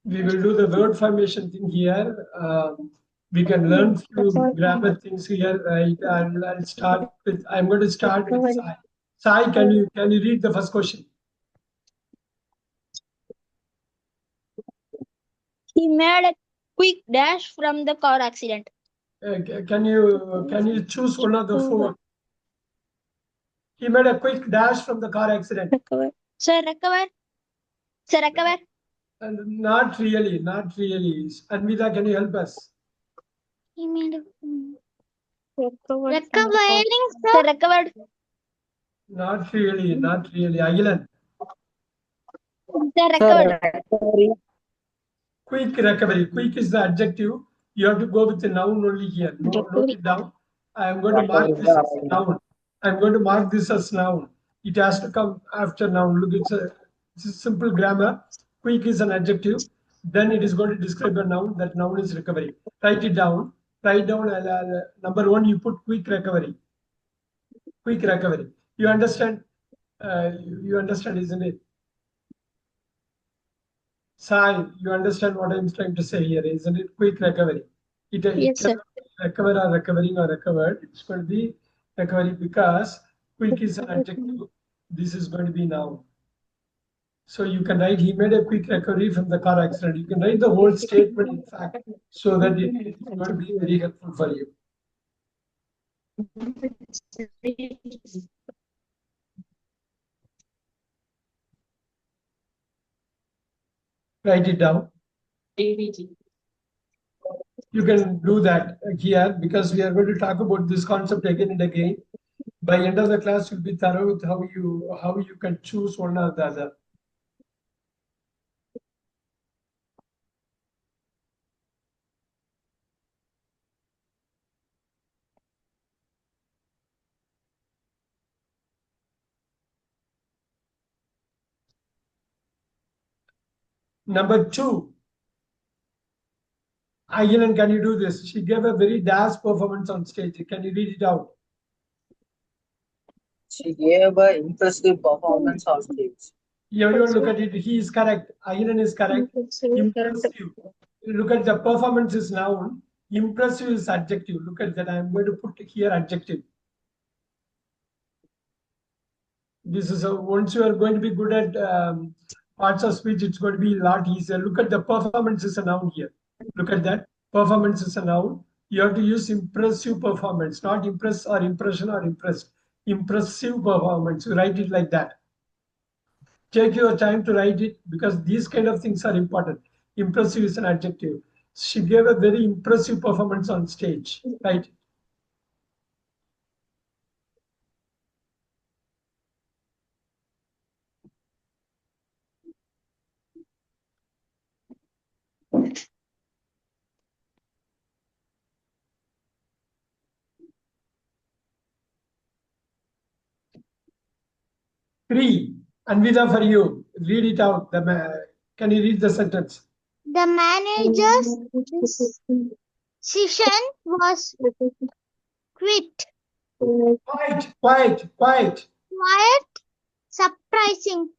We will do the word formation thing here. We can learn few grammar things here. Right? I'll start with. I'm going to start with Sai. Sai, can you read the first question? He made a quick dash from the car accident. Can you choose one of the four? He made a quick dash from the car accident. Recover. Sir, recover. Sir, recover. And not really, not really. Anvita, can you help us? He made a recovering, sir. Recovered. Not really, not really. Agilan. Sir, recovered. Quick recovery. Quick is the adjective. You have to go with the noun only here. Note it down. I am going to mark this as a noun. I am going to mark this as noun. It has to come after noun. Look, it's a simple grammar. Quick is an adjective. Then it is going to describe a noun. That noun is recovery. Write it down. Write down. Number one, you put quick recovery. Quick recovery. You understand? You understand, isn't it? Sai, you understand what I'm trying to say here, isn't it? Quick recovery. Yes, sir. Recover or recovering or recovered. It's going to be recovery because quick is an adjective. This is going to be noun. So you can write, he made a quick recovery from the car accident. You can write the whole statement, in fact, so that it is going to be very helpful for you. Write it down. You can do that here because we are going to talk about this concept again and again. By end of the class, you'll be thorough with how you can choose one or the other. Number two, Agilan, can you do this? She gave a very dash performance on stage. Can you read it out? She gave an impressive performance on stage. Everyone look at it. He is correct. Agilan is correct. Impressive. Look at the performance is noun. Impressive is adjective. Look at that. I am going to put here adjective. This is once you are going to be good at parts of speech, it's going to be a lot easier. Look at the performance is a noun here. Look at that. Performance is a noun. You have to use impressive performance, not impress or impression or impressed. Impressive performance. You write it like that. Take your time to write it because these kind of things are important. Impressive is an adjective. She gave a very impressive performance on stage, right? Three. Anvita, for you, read it out. Can you read the sentence? The manager's decision was quit. Quiet. Quiet, surprising.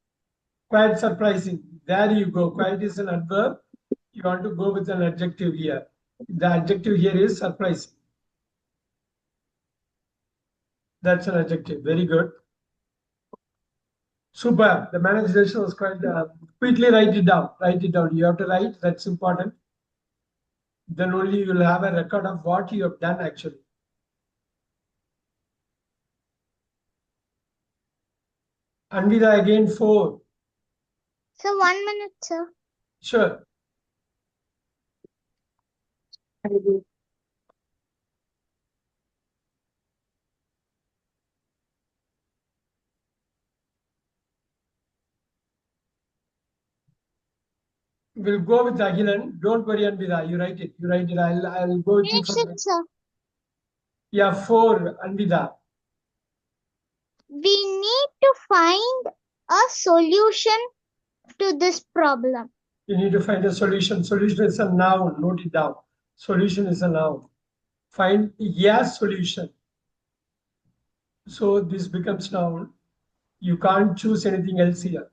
Quite surprising. There you go. Quite is an adverb. You want to go with an adjective here. The adjective here is surprising. That's an adjective. Very good. Super. The management was quite. Quickly write it down. Write it down. You have to write. That's important. Then only you will have a record of what you have done actually. Anvita again 4. So 1 minute, sir. Sure. We'll go with Agilan. Don't worry, Anvita. You write it. You write it. I'll go with you for Finish it, sir. Yeah, 4, Anvita. We need to find a solution to this problem. You need to find a solution. Solution is a noun. Note it down. Solution is a noun. Find a solution. So this becomes noun. You can't choose anything else here.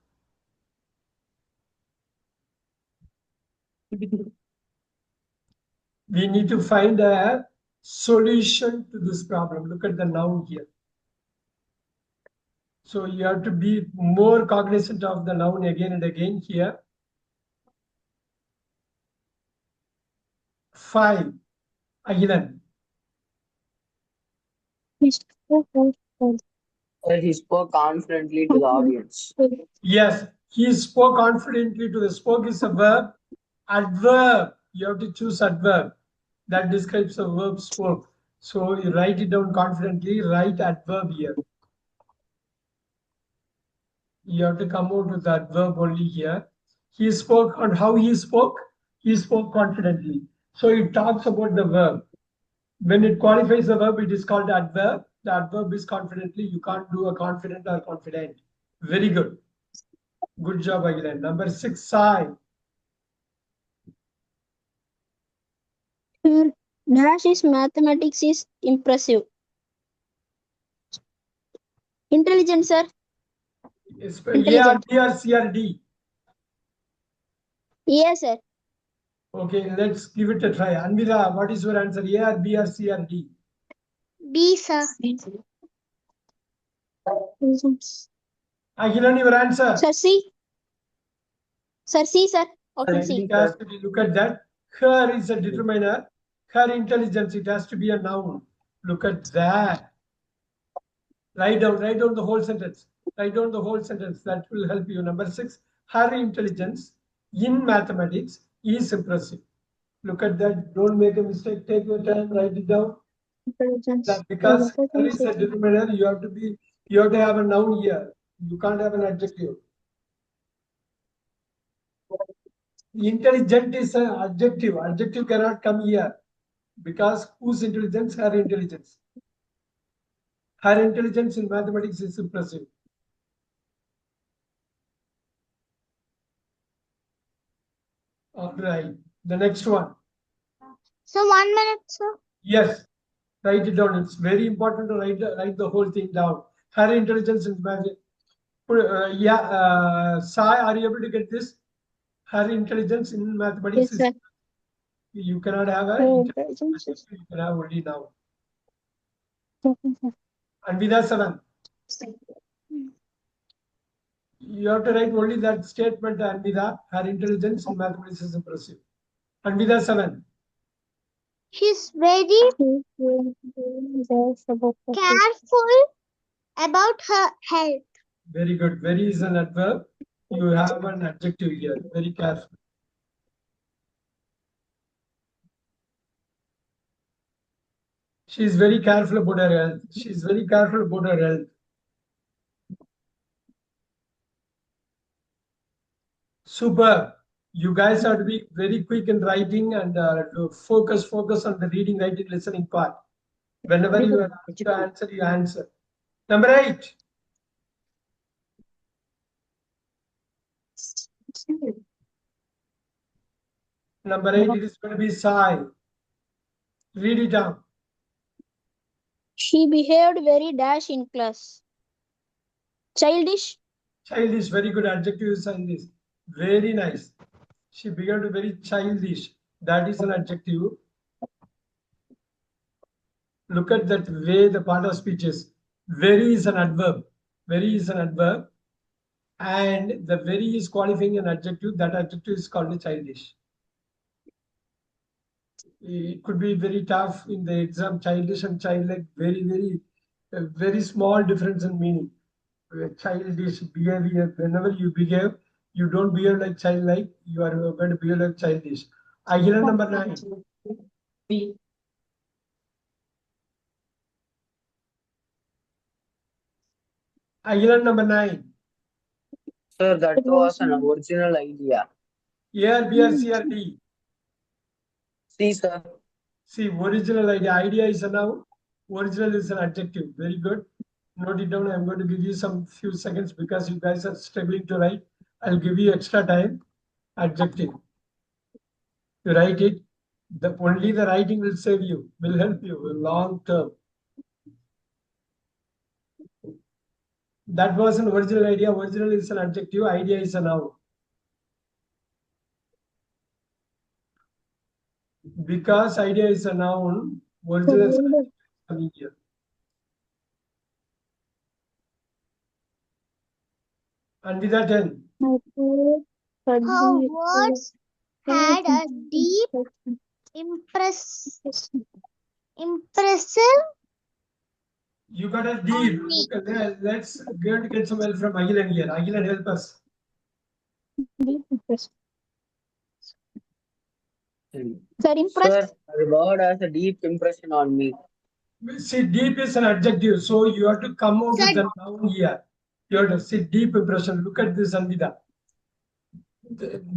We need to find a solution to this problem. Look at the noun here. So you have to be more cognizant of the noun again and again here. 5. Agilan. He spoke confidently to the audience. Yes, he spoke confidently to the spoke is a verb. Adverb, you have to choose adverb. That describes the verb spoke. So you write it down confidently, write adverb here. You have to come out with that verb only here. He spoke on how he spoke confidently. So it talks about the verb. When it qualifies the verb, it is called adverb. The adverb is confidently. You can't do a confident or confident. Very good. Good job, Agilan. Number 6, Sai. Dash is mathematics is impressive. Intelligent, sir. AR, B, or C, or D. Yes, sir. Okay, let's give it a try. Anvira, what is your answer? A or B or C or D? B, sir. Agilan, your answer. Sir, C. Sir, C, sir. Option It C. has to be, look at that. Her is a determiner. Her intelligence, it has to be a noun. Look at that. Write down the whole sentence. Write down the whole sentence. That will help you. Number 6, her intelligence in mathematics is impressive. Look at that. Don't make a mistake. Take your time. Write it down. That because her is a determiner, you have to have a noun here. You can't have an adjective. Intelligent is an adjective. Adjective cannot come here because whose intelligence? Her intelligence. Her intelligence in mathematics is impressive. All right. The next one. So 1 minute, sir. Yes. Write it down. It's very important to write the whole thing down. Her intelligence in mathematics. Sai, are you able to get this? Her intelligence in mathematics Yes, sir. you cannot have a Intelligence. you can have only noun. Okay, sir. Anvida 7. You have to write only that statement, Anvida. Her intelligence in mathematics is impressive. Anvida 7. She's very careful about her health. Very good. Very is an adverb. You have an adjective here. Very careful. She is very careful about her health. She is very careful about her health. Super. You guys have to be very quick in writing and to focus on the reading, writing, listening part. Whenever you are asked to answer, you answer. Number 8. Number 8, it is going to be Sai. Read it down. She behaved very dash in class. Childish. Childish, very good adjective is childish. Very nice. She began very childish. That is an adjective. Look at that way the part of speech is. Very is an adverb. Very is an adverb. And the very is qualifying an adjective. That adjective is called a childish. It could be very tough in the exam. Childish and childlike, very small difference in meaning. Childish behavior. Whenever you behave, you don't behave like childlike. You are going to behave like childish. Idea number 9. Idea number 9. Sir, that was an original idea. A or B or C or D. See, sir. See, original idea. Idea is a noun. Original is an adjective. Very good. Note it down. I'm going to give you some few seconds because you guys are struggling to write. I'll give you extra time. Adjective. You write it. Only the writing will save you, will help you long term. That was an original idea. Original is an adjective. Idea is a noun. Because idea is a noun, original is coming here. And with that 10. Her words had a deep impressive. You got a deep. me. Look at that. Let's go to get some help from Agilan here. Agilan, help us. Sir, impressed. Sir, the word has a deep impression on me. See, deep is an adjective, so you have to come out with Sir. the noun here. You have to see deep impression. Look at this, Anvida.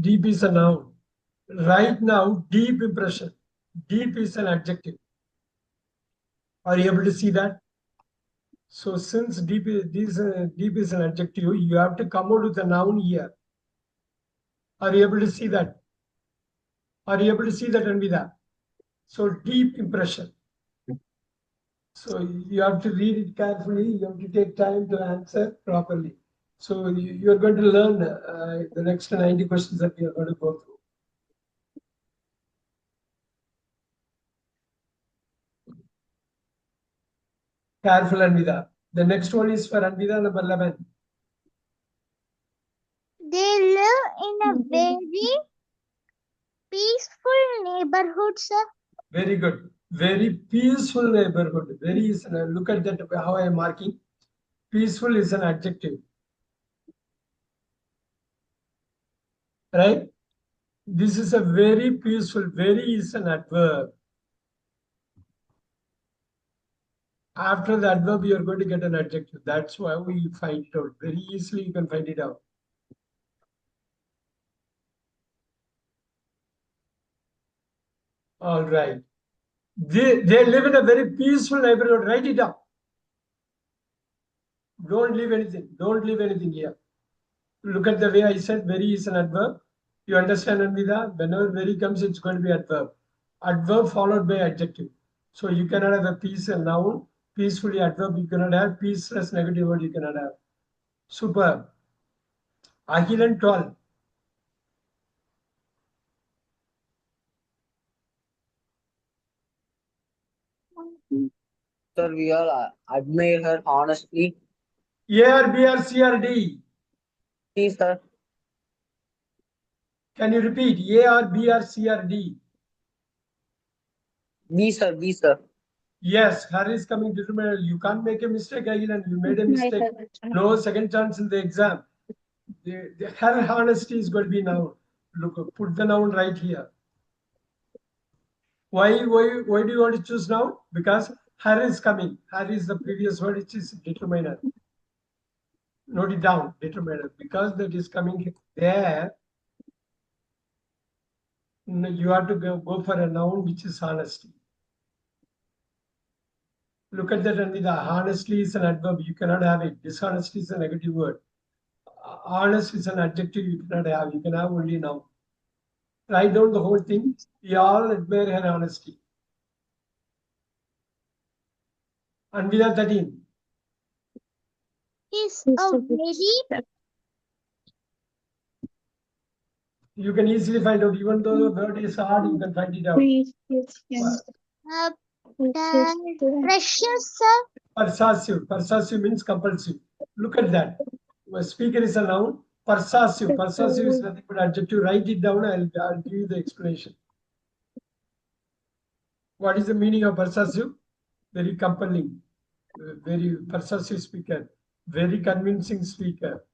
Deep is a noun. Right now, deep impression. Deep is an adjective. Are you able to see that? So since deep is an adjective, you have to come out with a noun here. Are you able to see that? Are you able to see that, Anvida? So deep impression. So you have to read it carefully. You have to take time to answer properly. So you are going to learn the next 90 questions that we are going to go through. Careful, Anvida. The next one is for Anvida, number 11. They live in a very peaceful neighborhood, sir. Very good. Very peaceful neighborhood. Very look at that, how I am marking. Peaceful is an adjective. Right? This is a very peaceful. Very is an adverb. After the adverb, you are going to get an adjective. That's why we find it out. Very easily you can find it out. All right. They live in a very peaceful neighborhood. Write it down. Don't leave anything. Don't leave anything here. Look at the way I said very is an adverb. You understand, Anvida? Whenever very comes, it's going to be adverb. Adverb followed by adjective. So you cannot have a peace and noun. Peacefully adverb you cannot have. Peaceless negative word you cannot have. Superb. Agilan 12. Sir, we all admire her honestly. A or B or C or D? See, sir. Can you repeat? A or B or C or D? B, sir. B, sir. Yes, her is coming determined. You can't make a mistake, Agilan. You made a mistake. No second chance in the exam. Her honesty is going to be noun. Look, put the noun right here. Why do you want to choose noun? Because her is coming. Her is the previous word, which is determiner. Note it down, determiner. Because that is coming there, you have to go for a noun which is honesty. Look at that, and the honestly is an adverb. You cannot have it. Dishonesty is a negative word. Honest is an adjective you cannot have. You can have only noun. Write down the whole thing. We all admire her honesty. And without 13. Is a very You can easily find out. Even though the word is hard, you can find it out. precious, sir. Persuasive. Persuasive means compulsive. Look at that. A speaker is a noun. Persuasive. Persuasive is nothing but adjective. Write it down. I'll give you the explanation. What is the meaning of persuasive? Very compelling. Very persuasive speaker. Very convincing speaker.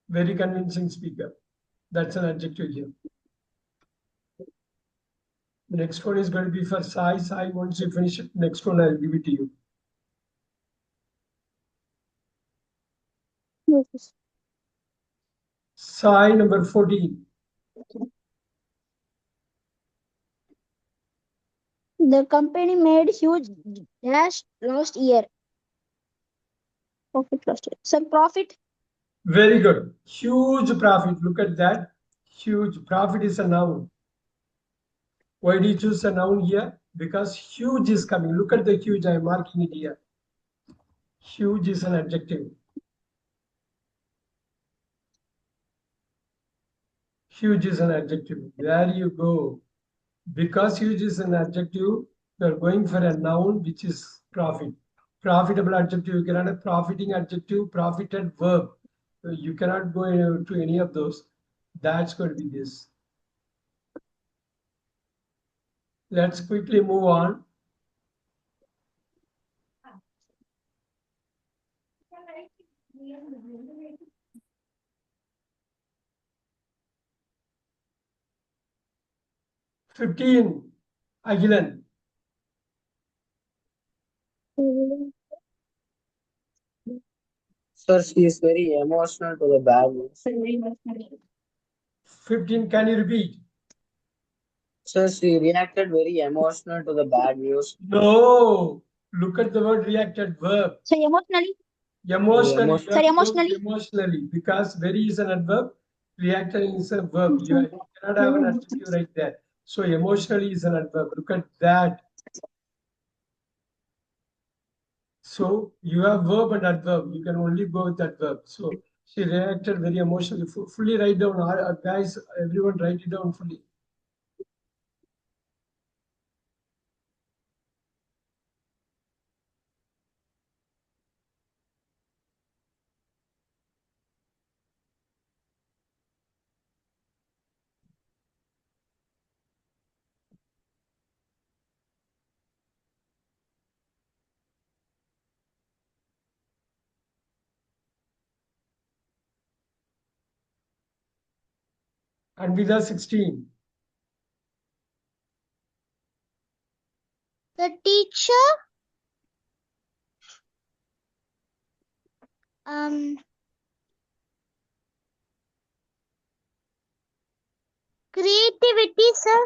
Very convincing speaker. That's an adjective here. The next one is going to be for Sai. Sai, once you finish it, next one I'll give it to you. Sai number 14. The company made huge dash last year. Profit last year. Some profit. Very good. Huge profit. Look at that. Huge. Profit is a noun. Why do you choose a noun here? Because huge is coming. Look at the huge. I am marking it here. Huge is an adjective. Huge is an adjective. There you go. Because huge is an adjective, you are going for a noun which is profit. Profitable adjective, you cannot have profiting adjective, profited verb. You cannot go to any of those. That's going to be this. Let's quickly move on. $15, Agilan. Sir, she is very emotional to the bad news. 15, can you repeat? Sir, she reacted very emotional to the bad news. No, look at the word reacted verb. So emotionally. Emotionally, Emotion- you have to go with Emotionally. emotionally, because very is an adverb, reacting is a verb. You cannot have an adjective right there. So emotionally is an adverb. Look at that. So you have verb and adverb. You can only go with that verb. So she reacted very emotionally. Fully write down, guys. Everyone write it down fully. And with the 16. The teacher creativity, sir.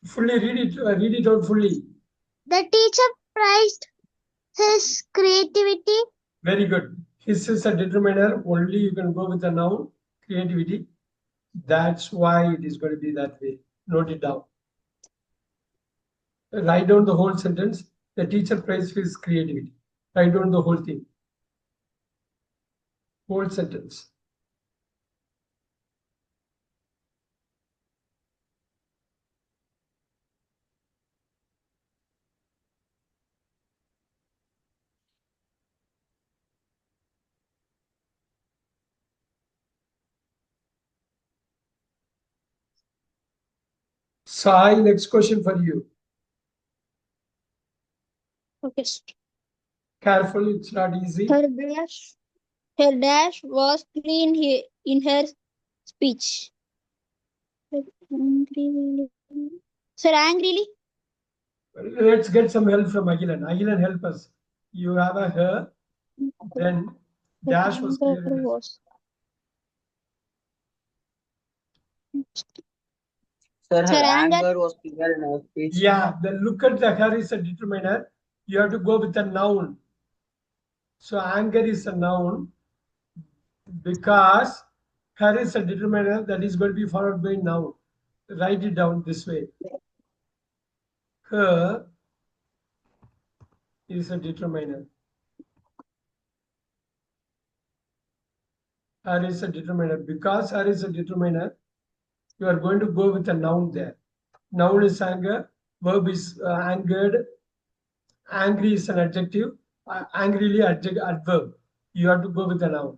Fully read it out fully. The teacher prized his creativity. Very good. His is a determiner. Only you can go with the noun, creativity. That's why it is going to be that way. Note it down. Write down the whole sentence. The teacher praised his creativity. Write down the whole thing. Whole sentence. Sai, next question for you. Okay. Careful, it's not easy. Her dash was clean in her speech. Angrily. Sir, angrily. Let's get some help from Agilan. Agilan, help us. You have a her, then dash was clear. in her- Sir, her Sir, anger. anger was clear in her speech. Yeah, then look at the her is a determiner. You have to go with a noun. So anger is a noun because her is a determiner that is going to be followed by noun. Write it down this way. Her is a determiner. Her is a determiner. Because her is a determiner, you are going to go with a noun there. Noun is anger, verb is angered, angry is an adjective, angrily adverb. You have to go with a noun.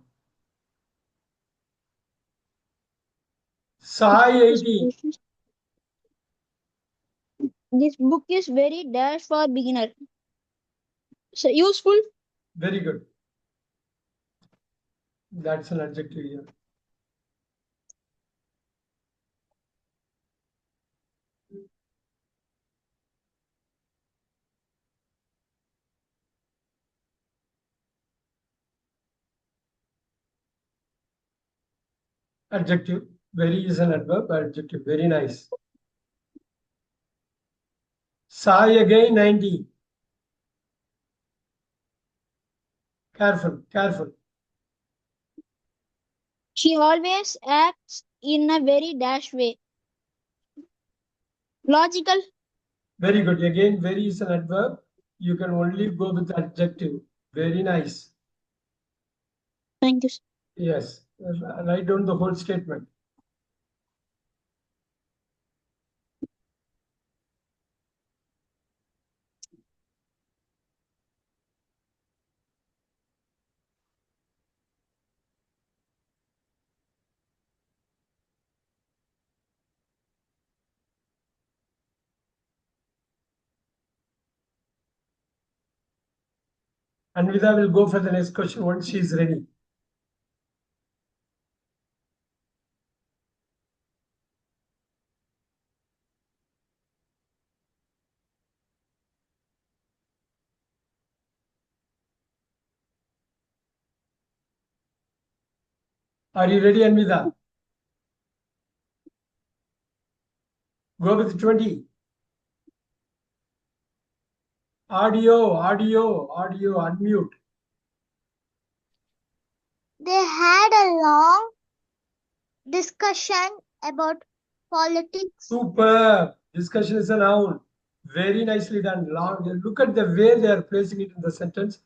Sai 80. This book is very dash for beginner. So useful. Very good. That's an adjective here. Adjective. Very is an adverb. Adjective. Very nice. Sai again 90. Careful, careful. She always acts in a very dash way. Logical. Very good. Again, very is an adverb. You can only go with adjective. Very nice. Thank you. Yes. Write down the whole statement. Anvida will go for the next question once she is ready. Are you ready, Anvida? Go with 20. Audio, unmute. They had a long discussion about politics. Super. Discussion is a noun. Very nicely done. Long. Look at the way they are placing it in the sentence.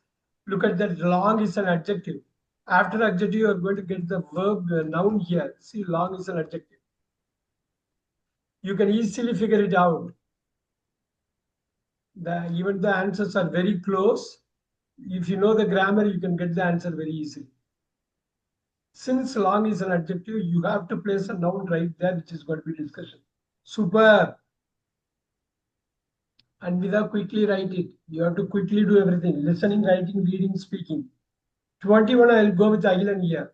Look at that. Long is an adjective. After adjective, you are going to get the verb, the noun here. See, long is an adjective. You can easily figure it out. Even the answers are very close. If you know the grammar, you can get the answer very easily. Since long is an adjective, you have to place a noun right there, which is going to be discussion. Super. And without quickly write it. You have to quickly do everything. Listening, writing, reading, speaking. 21, I'll go with Agilan here.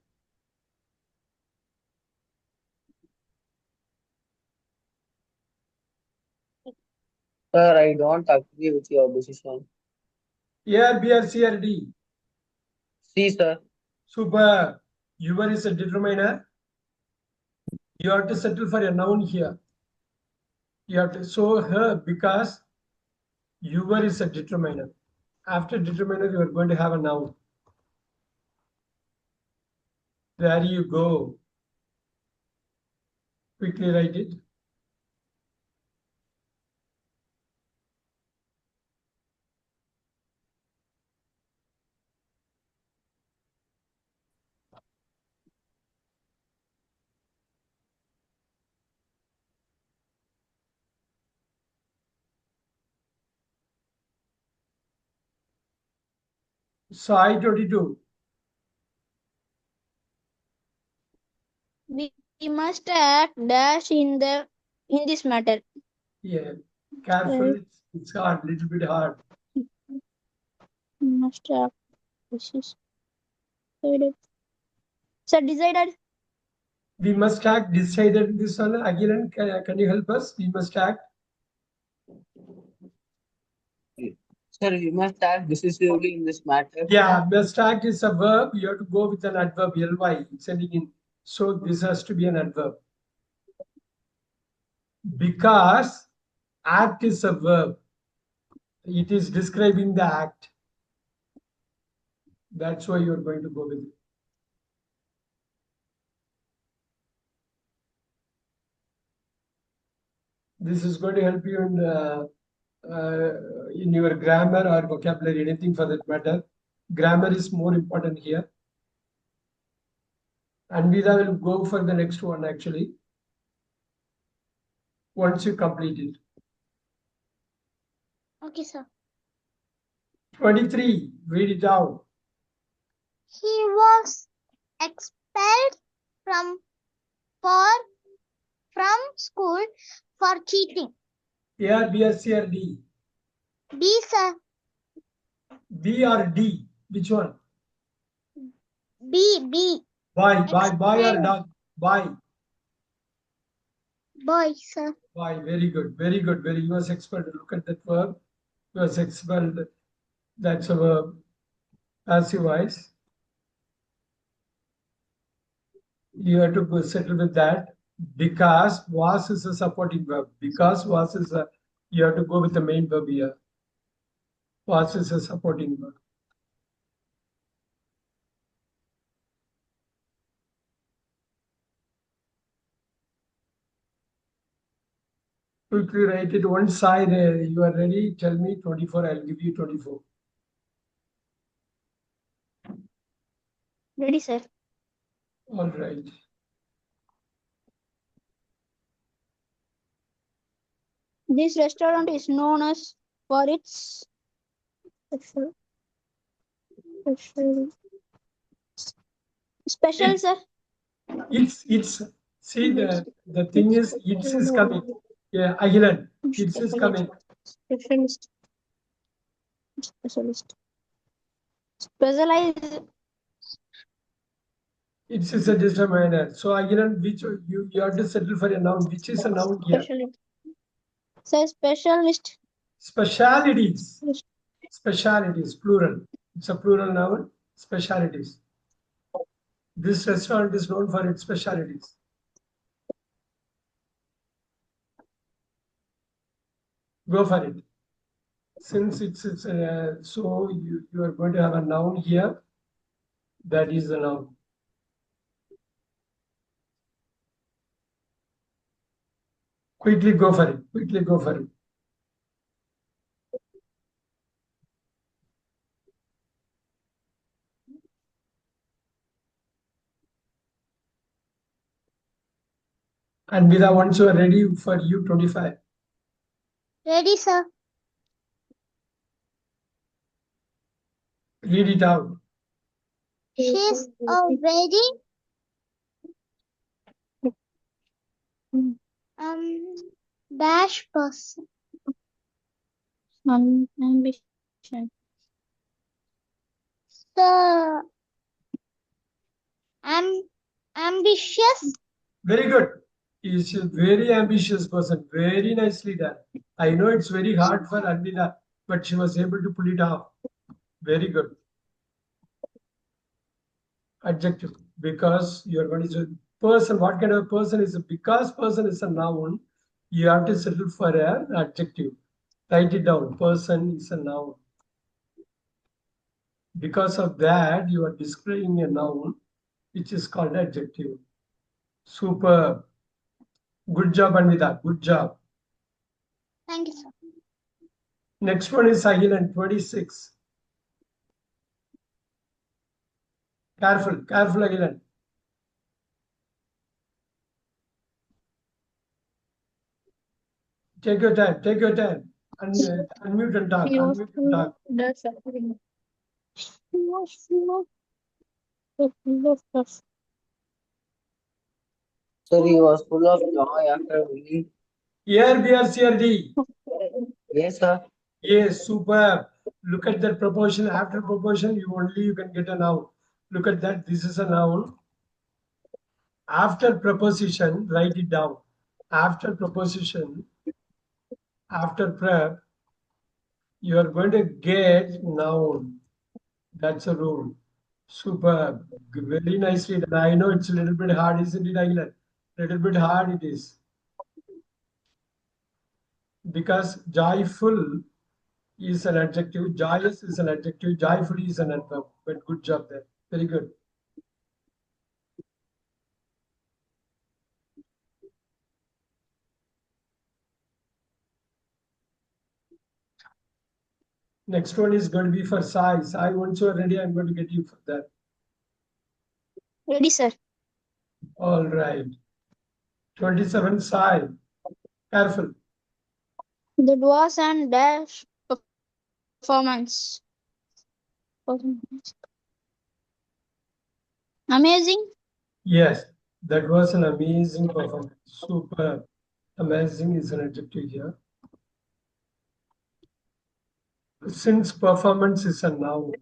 Sir, I don't agree with your decision. A, B, or C, or D. C, sir. Super. Your is a determiner. You have to settle for a noun here. You have to show her because your is a determiner. After determiner, you are going to have a noun. There you go. Quickly write it. So I-22. We must act dash in this matter. Yeah. Careful. It's hard. Little bit hard. We must act. This is decided. Sir, decided. We must act decided this one. Agilan, can you help us? We must act. Sir, we must act decisively in this matter. Yeah, must act is a verb. You have to go with an adverb, ly, sending in. So this has to be an adverb. Because act is a verb. It is describing the act. That's why you're going to go with it. This is going to help you in your grammar or vocabulary, anything for that matter. Grammar is more important here. Anvida will go for the next one actually. Once you complete it. Okay, sir. 23, read it out. He was expelled from school for cheating. A, B, or C, or D? B, sir. B or D? Which one? B. Boy or dog? Boy. Boy, sir. Boy, very good. He was expelled. Look at that verb. He was expelled. That's a verb. Passive voice. You have to go settle with that. Because was is a supporting verb. Because was is a, you have to go with the main verb here. Was is a supporting verb. Quickly write it. Once you are ready, tell me 24. I'll give you 24. Ready, sir. All right. This restaurant is known as for its special, sir. It's see the thing is it's coming. Yeah, Agilan, it's coming. Specialist. Specialized. It is a determiner. So again, which you have to settle for a noun. Which is a noun here? Specialist. Say specialist. Specialities. Specialities, plural. It's a plural noun. Specialities. This restaurant is known for its specialities. Go for it. Since it's so you are going to have a noun here. That is the noun. Quickly go for it. Quickly go for it. And Vida, once you are ready for U25. Ready, sir. Read it out. She's a very dash person. Ambition. The ambitious. Very good. Is a very ambitious person. Very nicely done. I know it's very hard for Anvida, but she was able to pull it off. Very good. Adjective. Because you are going to say person. What kind of person is it? Because person is a noun, you have to settle for an adjective. Write it down. Person is a noun. Because of that, you are describing a noun, which is called adjective. Superb. Good job, Anvida. Good job. Thank you, sir. Next one is Agilan, 26. Careful, careful, Agilan. Take your time, take your time. Unmute and talk, unmute and talk. That's Sir, he was full of joy after winning. CRD. Yes, sir. Yes, superb. Look at that proportion. After proportion, you can get a noun. Look at that. This is a noun. After preposition, write it down. After preposition, after prep, you are going to get noun. That's a rule. Superb. Very nicely done. I know it's a little bit hard, isn't it, Aguilar? Little bit hard it is. Because joyful is an adjective, joyous is an adjective, joyful is an adverb. But good job there. Very good. Next one is going to be for Sai. Sai, once you are ready, I'm going to get you for that. Ready, sir. All right. 27 Sai. Careful. That was an dash performance. Amazing. Yes, that was an amazing performance. Super. Amazing is an adjective here. Since performance is a noun,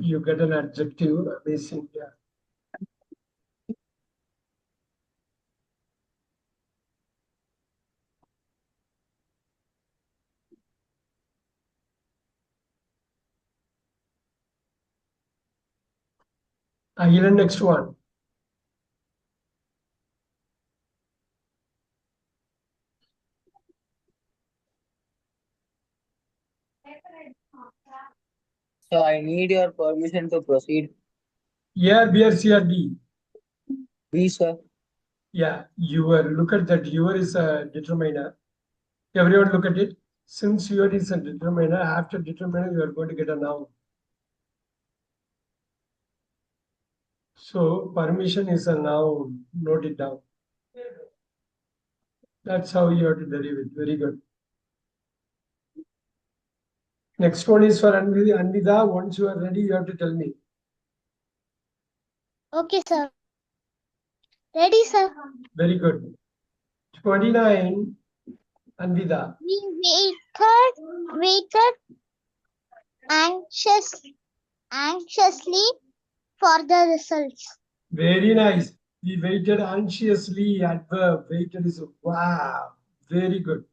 you get an adjective, amazing here. Agilan, next one. So I need your permission to proceed. Yeah, B or C or D. B, sir. Yeah, your. Look at that. Your is a determiner. Everyone look at it. Since your is a determiner, after determiner, you are going to get a noun. So permission is a noun. Note it down. That's how you have to derive it. Very good. Next one is for Anvida. Once you are ready, you have to tell me. Okay, sir. Ready, sir. Very good. 29, Anvida. We waited anxiously anxiously for the results. Very nice. We waited anxiously. Adverb. Waited is wow. Very good.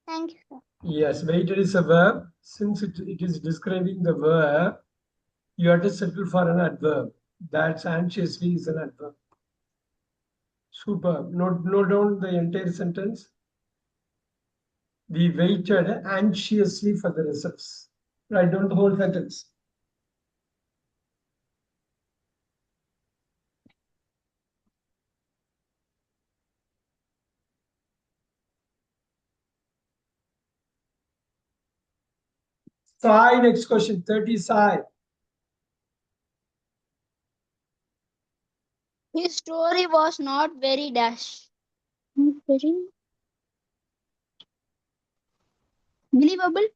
Thank you, sir. Yes, waited is a verb. Since it is describing the verb, you have to settle for an adverb. That's anxiously is an adverb. Superb. Note down the entire sentence. We waited anxiously for the results. Write down the whole sentence. Sai, next question. 30 Sai. His story was not very dash. Not very believable.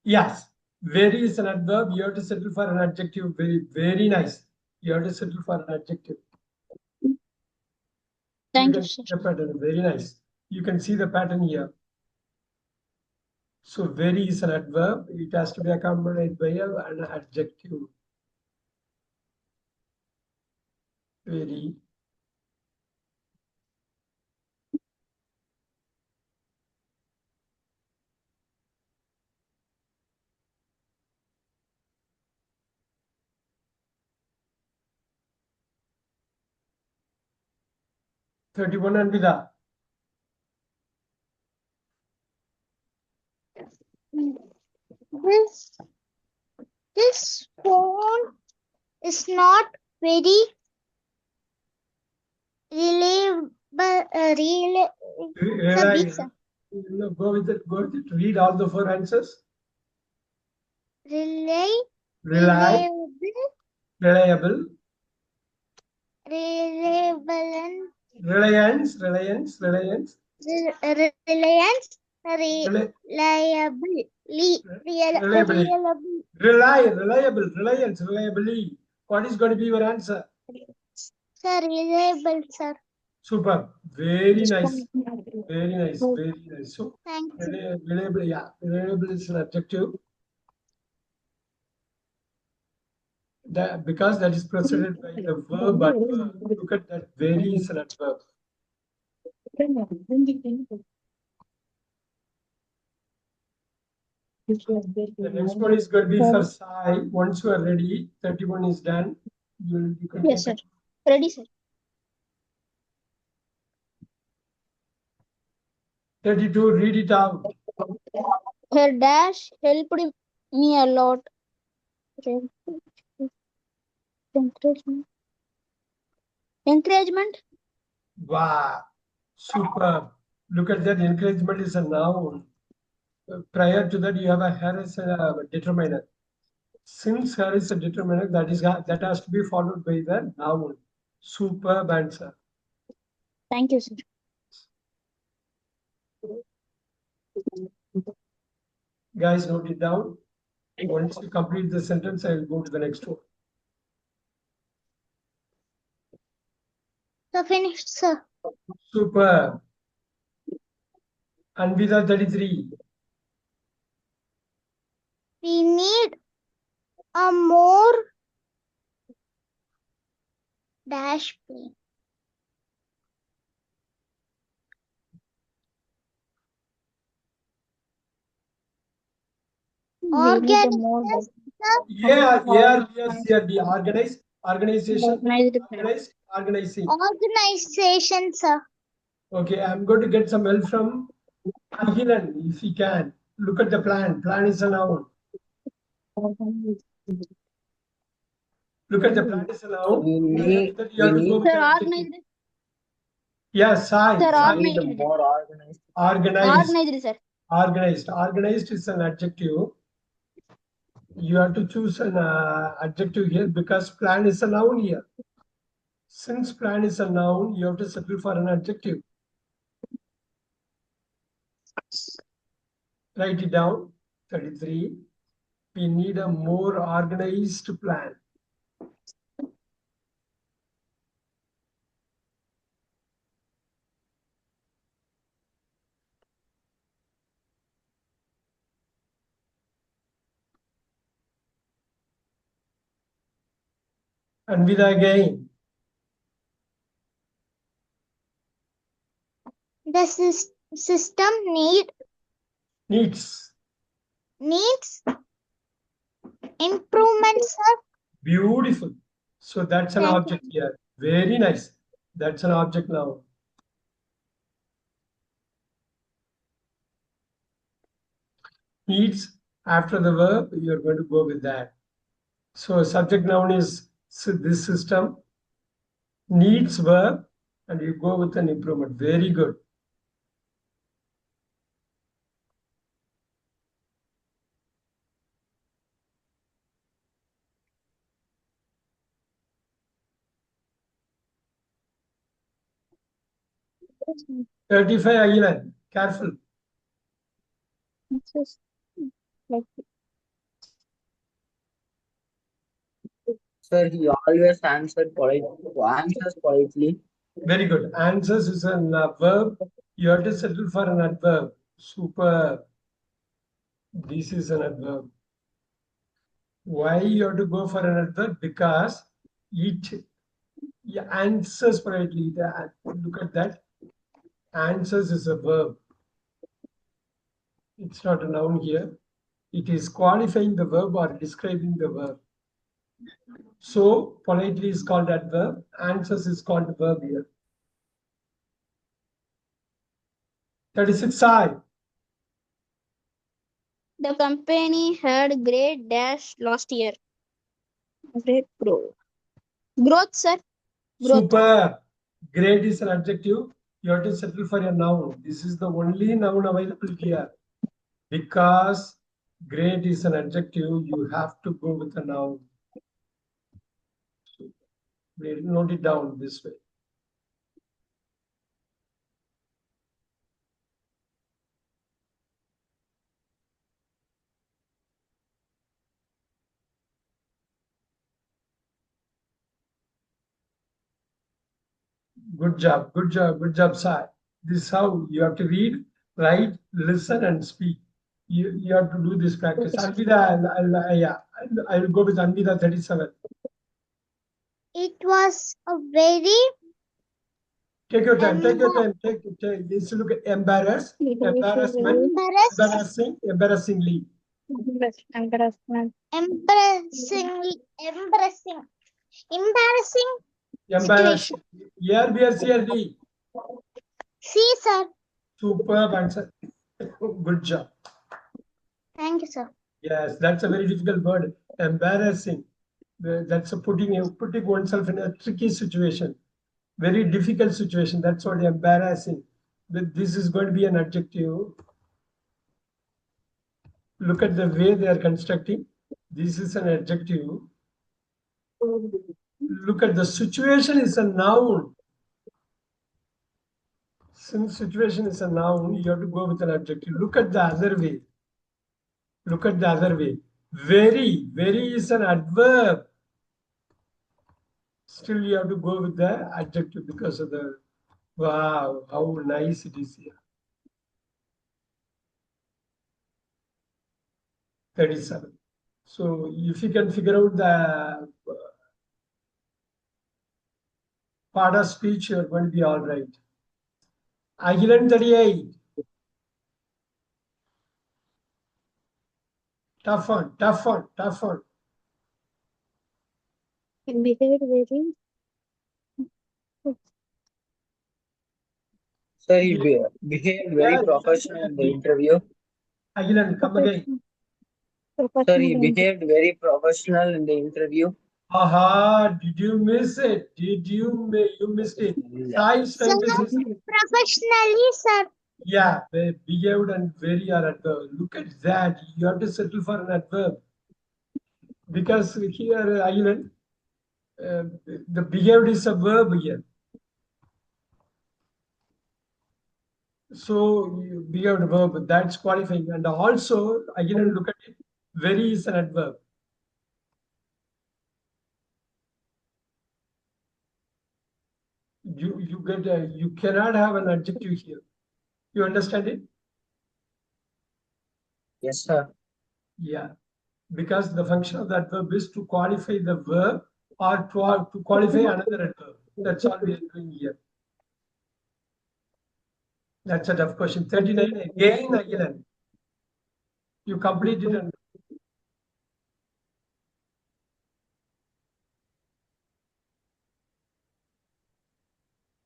Yes. Very is an adverb. You have to settle for an adjective. Very nice. You have to settle for an adjective. Thank You you, can sir. see the pattern. Very nice. You can see the pattern here. So very is an adverb. It has to be accompanied by an adjective. Very. $31 Anvida. This phone is not very reliable. Sir, B, sir. No, go with it. Go with it. Read all the 4 answers. Reliable, Reliable, reliable, reliable, reliance, reliance, reliable, reliable, reliance, reliably. What is going to be your answer? Sir, reliable, sir. Super. Very nice. Very nice. Very nice. So, Thank you. reliable, yeah. Reliable is an adjective. Because that is preceded by the verb adverb. Look at that. Very is an adverb. The next one is going to be for Sai. Once you are ready, 31 is done. You can Yes, sir. take Ready, sir. 32. Read it out. Her dash helped me a lot. Encouragement. Encouragement. Wow. Super. Look at that. Encouragement is a noun. Prior to that, you have a her as a determiner. Since her is a determiner, that has to be followed by the noun. Superb answer. Thank you, sir. Guys, note it down. Once you complete the sentence, I will go to the next one. So finished, sir. Superb. Anvida 33. We need a more dash plane. We need a more Organized, Yeah, CRB. Organize, organization, organized plan. organize, organizing. organization, sir. Okay, I'm going to get some help from Ahilan, if he can. Look at the plan. Plan is a noun. Look at the plan is a noun. We Prior to need, that, you we have to go need, with Sir, an adjective. organized. Yeah, Sai. Sir, Sai. we need a organized. more organized. Organized. Organized, sir. Organized. Organized is an adjective. You have to choose an adjective here because plan is a noun here. Since plan is a noun, you have to settle for an adjective. Write it down. 33. We need a more organized plan. Anvida again. The system Needs. needs improvements, sir. Beautiful. So that's an Thank you. object here. Very nice. That's an object now. Needs after the verb, you're going to go with that. So subject noun is this system. Needs verb, and you go with an improvement. Very good. Yes, sir. 35 Aguilan. Careful. It's just like Sir, he always answers politely. Very good. Answers is an verb. You have to settle for an adverb. Super. This is an adverb. Why you have to go for an adverb? Because it answers politely. Look at that. Answers is a verb. It's not a noun here. It is qualifying the verb or describing the verb. So politely is called adverb. Answers is called verb here. 36I. the company had great dash last year. Great growth. Growth, sir. Growth. Super. Great is an adjective. You have to settle for a noun. This is the only noun available here. Because great is an adjective, you have to go with a noun. We'll note it down this way. Good job, good job, good job, Sai. This is how you have to read, write, listen, and speak. You have to do this practice. Anvida, I'll go with Anvida 37. It was a very Take your time, take your time, take. Let's look at embarrassed, embarrassment, embarrassing, embarrassingly. Embarrassment. embarrassing Embarrassing. Here we are CRD. See, sir. Superb answer. Good job. Thank you, sir. Yes, that's a very difficult word. Embarrassing. That's a putting oneself in a tricky situation. Very difficult situation. That's what embarrassing. This is going to be an adjective. Look at the way they are constructing. This is an adjective. Look at the situation is a noun. Since situation is a noun, you have to go with an adjective. Look at the other way. Look at the other way. Very, very is an adverb. Still, you have to go with the adjective because of the wow, how nice it is here. 37. So, if you can figure out the part of speech, you're going to be all right. Agilan 38. Tough one, tough one, tough one. It behaved very. Sir, he behaved very professional in the interview. Agilan, come again. Sir, he behaved very professional in the interview. Aha, did you miss it? You missed it. Sai Sir, strength is professionally, sir. yeah, they behaved and very are adverb. Look at that. You have to settle for an adverb. Because here, Island, the behaved is a verb here. So behaved verb, that's qualifying. And also, again, look at it. Very is an adverb. You cannot have an adjective here. You understand it? Yes, sir. Yeah. Because the function of the adverb is to qualify the verb or to qualify another adverb. That's all we are doing here. That's a tough question. 39 again, Agilan. You completed it.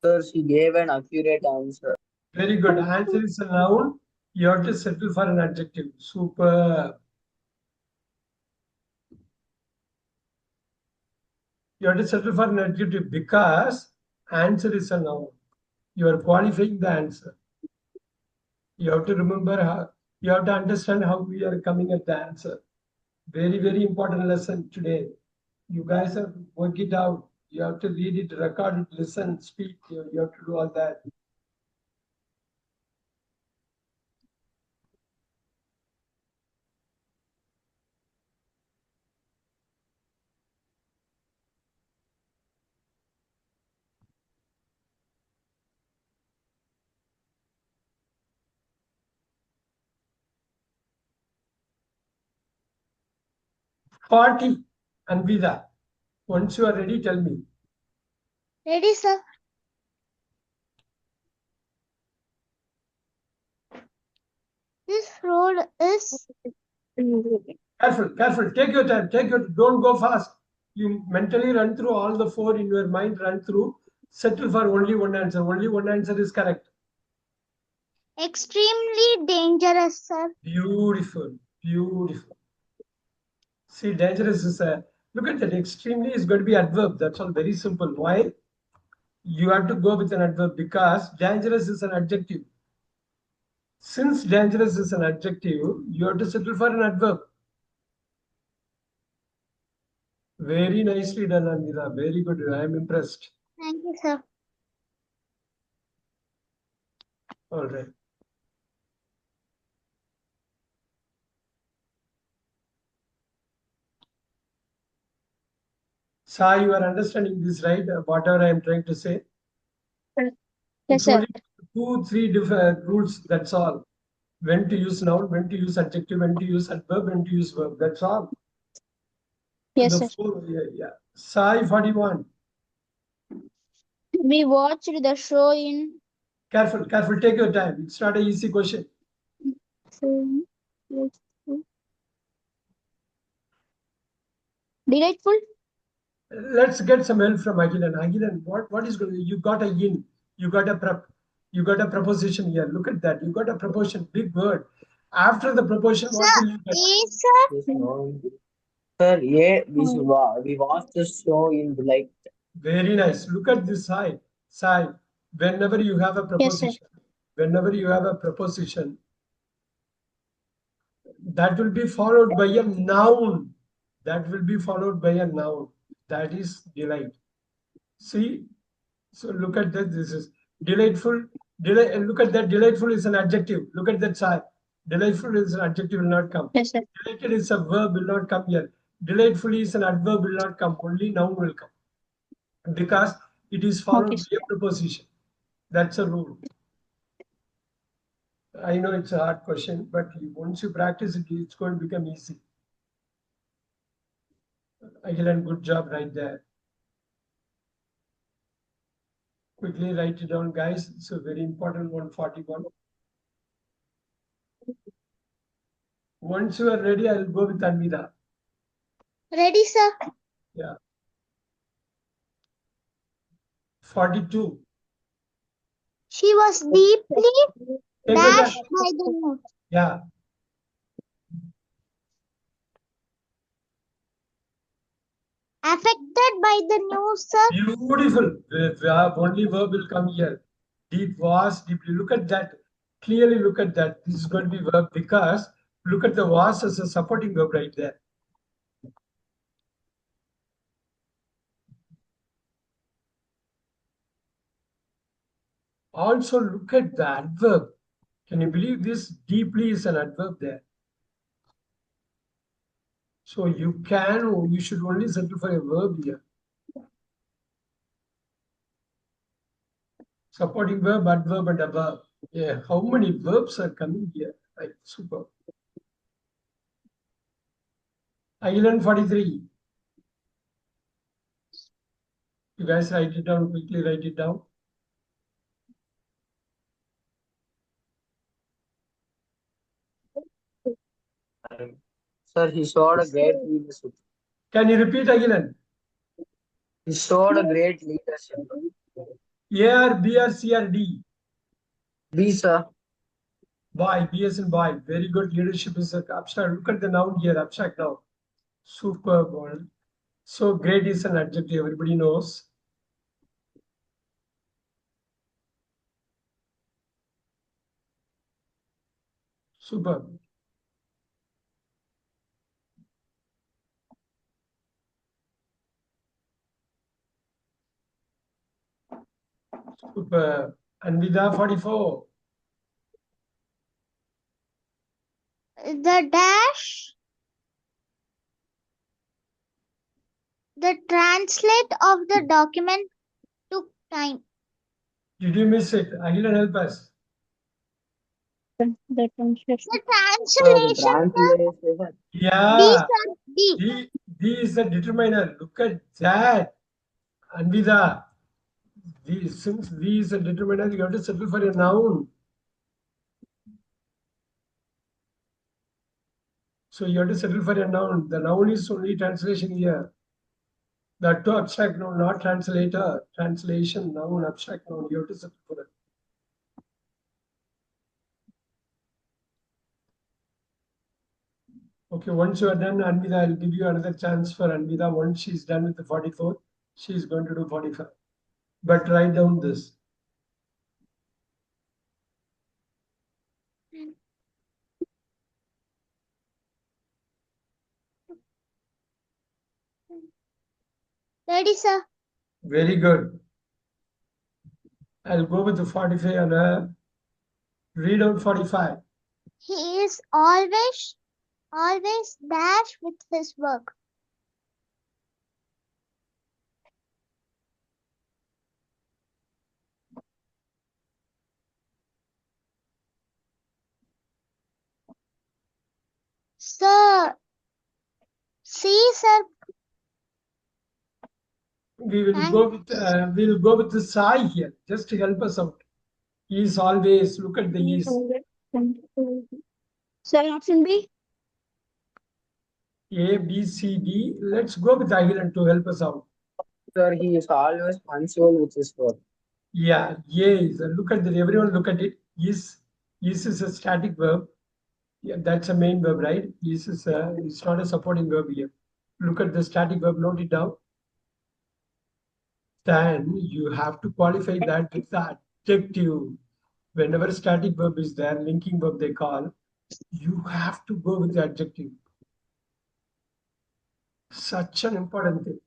Sir, she gave an accurate answer. Very good. Answer is a noun. You have to settle for an adjective. Super. You have to settle for an adjective because answer is a noun. You are qualifying the answer. You have to remember how, you have to understand how we are coming at the answer. Very, very important lesson today. You guys have to work it out. You have to read it, record it, listen, speak. You have to do all that. Party and Vida. Once you are ready, tell me. Ready, sir? This road is Careful, careful. Take your time. Don't go fast. You mentally run through all the four in your mind, run through. Settle for only one answer. Only one answer is correct. extremely dangerous, sir. Beautiful, beautiful. See, dangerous is a, look at that. Extremely is going to be adverb. That's all very simple. Why? You have to go with an adverb because dangerous is an adjective. Since dangerous is an adjective, you have to settle for an adverb. Very nicely done, Anvira. Very good. I am impressed. Thank you, sir. All right. Sai, you are understanding this, right? Whatever I am trying to say. Yes, It's sir. only 2-3 different rules. That's all. When to use noun, when to use adjective, when to use adverb, when to use verb. That's all. Yes, The sir. four, yeah. Sai 41. We watched the show in Careful, careful. Take your time. It's not an easy question. delightful. Let's get some help from Agilan. Agilan, what is going? You got a in. You got a prep. You got a preposition here. Look at that. You got a preposition. Big word. After the preposition, what Sir, will you get? yes, sir. Yes, no. Sir, yeah, we watched the show in like. Very nice. Look at this side. Side. Whenever you have a Yes, sir. preposition, whenever you have a preposition, that will be followed by a noun. That will be followed by a noun. That is delight. See? So look at that. This is delightful. Look at that. Delightful is an adjective. Look at that side. Delightful is an adjective will not come. Yes, sir. Delighted is a verb will not come here. Delightfully is an adverb will not come. Only noun will come. Because it is followed Okay, by sir. a preposition. That's a rule. I know it's a hard question, but once you practice it, it's going to become easy. Agilan, good job right there. Quickly write it down, guys. It's a very important 141. Once you are ready, I'll go with Anvida. Ready, sir. Yeah. 42. She was deeply Take your dashed time. by the news. Yeah. Affected by the news, sir. Beautiful. The only verb will come here. Deep was, deeply. Look at that. Clearly look at that. This is going to be verb because look at the was as a supporting verb right there. Also look at the adverb. Can you believe this? Deeply is an adverb there. So you should only settle for a verb here. Supporting verb, adverb, and a verb. Yeah, how many verbs are coming here? Right, super. Island 43. You guys write it down, quickly write it down. Sir, he showed a great leadership. Can you repeat again? He showed a great leadership. A or B or C or D? B, sir. Boy, B as in boy. Very good. Leadership is an abstract. Look at the noun here, abstract noun. Superb one. So great is an adjective, everybody knows. Superb. Superb. Anvida 44. The dash. The translate of the document took time. Did you miss it? Agilan, help us. The translation. The Sir, the translation. translation. D, Yeah. sir. D. D is the determiner. Look at that. Anvida. Since D is a determiner, you have to settle for a noun. So you have to settle for a noun. The noun is only translation here. That to abstract noun, not translator. Translation, noun, abstract noun. You have to settle for it. Okay, once you are done, Anvida, I'll give you another chance for Anvida. Once she's done with the 44, she's going to do 45. But write down this. Ready, sir. Very good. I'll go with the 45 and read out 45. He is always dash with his work. Sir. See, sir. We will Thank go with we'll go with the Sai here, just to help us out. He is always, look at the ease. Sir, option B. A, B, C, D. Let's go with Agilan to help us out. Sir, he is always punctual with his work. Yeah, yes. Look at the everyone look at it. Is a static verb. Yeah, that's a main verb, right? Is it's not a supporting verb here. Look at the static verb, note it down. Then you have to qualify that with the adjective. Whenever static verb is there, linking verb they call, you have to go with the adjective. Such an important thing.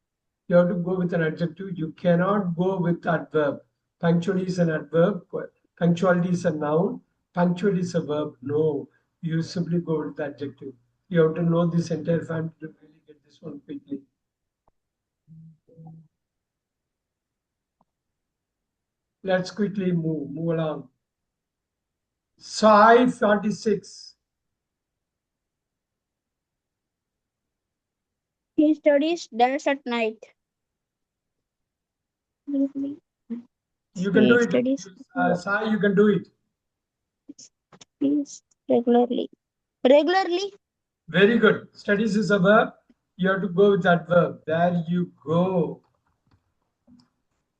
You have to go with an adjective. You cannot go with adverb. Punctuality is an adverb. Punctuality is a noun. Punctual is a verb. No, you simply go with the adjective. You have to know this entire family to really get this one quickly. Let's quickly move along. Sai 46. He studies dash at night. You can do it. Sai, you can do it. Regularly. Regularly. Very good. Studies is a verb. You have to go with that verb. There you go.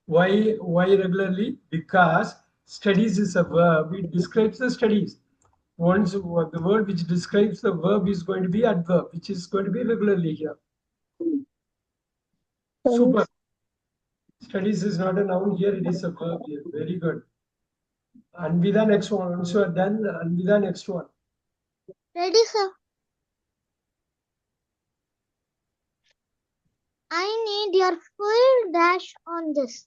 Why regularly? Because studies is a verb. It describes the studies. Once the word which describes the verb is going to be adverb, which is going to be regularly here. Super. Studies is not a noun here, it is a verb here. Very good. Anvida next one. Once you are done, Anvida next one. Ready, sir. I need your full dash on this.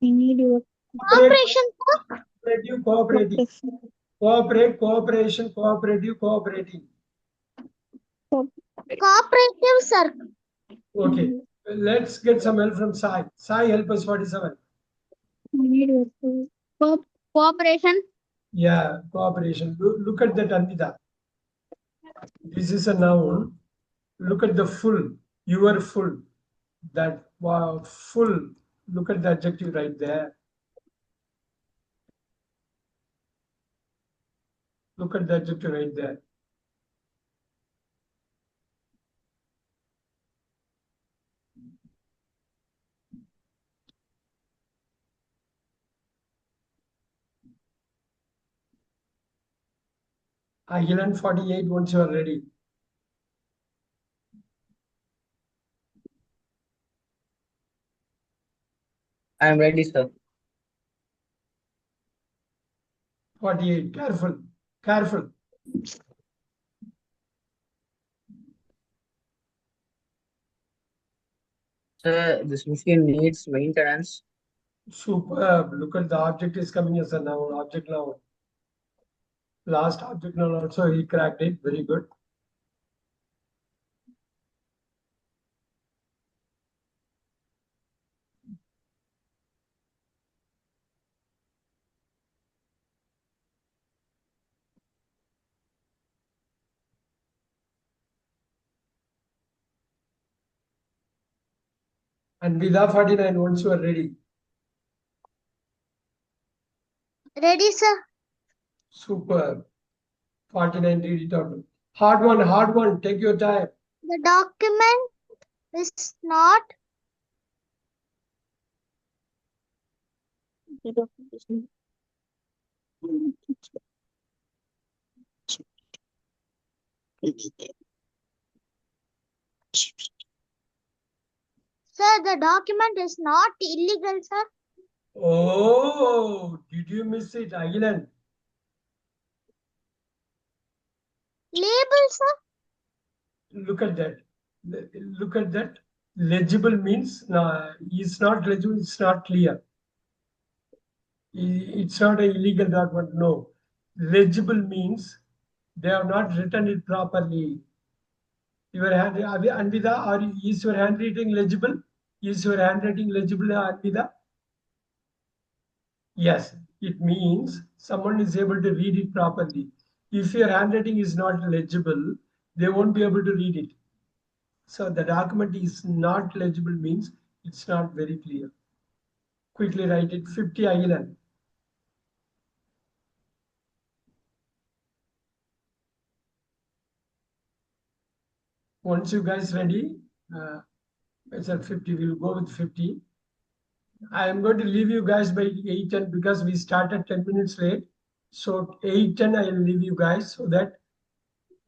We need your Cooperation. Cooperative, cooperating. Cooperate, cooperation, cooperative, cooperating. Cooperative, sir. Okay. Let's get some help from Sai. Sai, help us 47. We need your full Cooperation. Yeah, cooperation. Look at that, Anvita. This is a noun. Look at the full. You are full. That wow, full. Look at the adjective right there. Look at the adjective right there. Island 48 once you are ready. I am ready, sir. 48. Careful. Careful. Sir, this machine needs maintenance. Superb. Look at the object is coming as a noun. Object noun. Last object noun also he cracked it. Very good. And Vida 49 once you are ready. Ready, sir. Superb. 49, read it out. Hard one, hard one. Take your time. The document is not Sir, the document is not illegal, sir. Oh, did you miss it, Agilan? Label, sir. Look at that. Look at that. Legible means it's not legible, it's not clear. It's not an illegal document, no. Legible means they have not written it properly. Your hand, Anvida, is your handwriting legible? Is your handwriting legible, Anvida? Yes, it means someone is able to read it properly. If your handwriting is not legible, they won't be able to read it. So the document is not legible means it's not very clear. Quickly write it. 50 Island. Once you guys ready, I said 50, we'll go with 50. I am going to leave you guys by 8:10 because we started 10 minutes late. So 8:10 I will leave you guys so that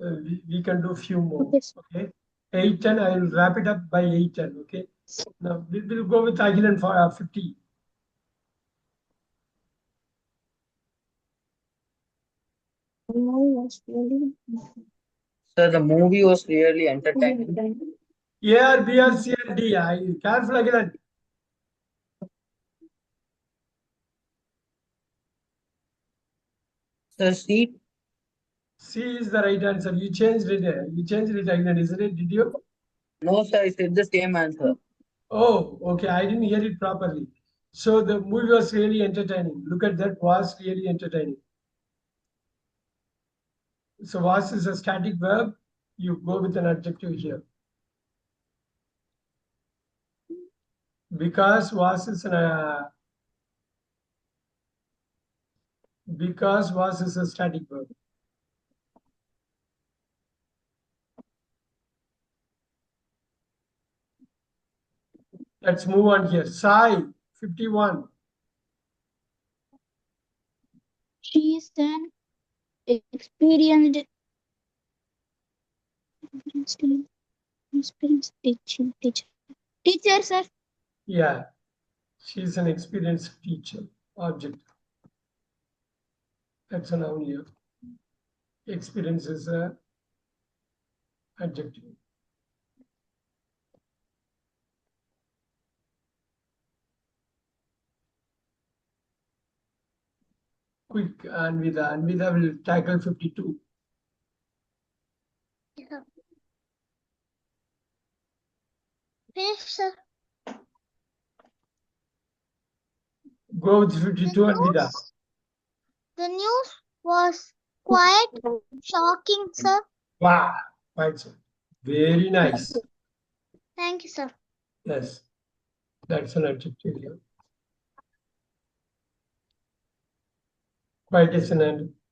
we can do a few more. Yes. Okay. 8:10 I will wrap it up by 8:10. Okay. Now we will go with Agilan for 50. Sir, the movie was really entertaining. AR, BR, CR, D. Careful Agilan. Sir, C. C is the right answer. You changed it. You changed it again, isn't it? Did you? No, sir, I said the same answer. Oh, okay. I didn't hear it properly. So the movie was really entertaining. Look at that. Was really entertaining. So was is a static verb. You go with an adjective here. Because was is because was is a static verb. Let's move on here. Sai, 51. She is an experienced teacher, sir. Yeah, she's an experienced teacher. Object. That's a noun here. Experience is a adjective. Quick, Anvida will tackle 52. Finish, sir. Go with 52, Anvida. The news was quite shocking, sir. Wow, quite so. Very nice. Thank you, sir. Yes, that's an adjective here. Quite is an adverb.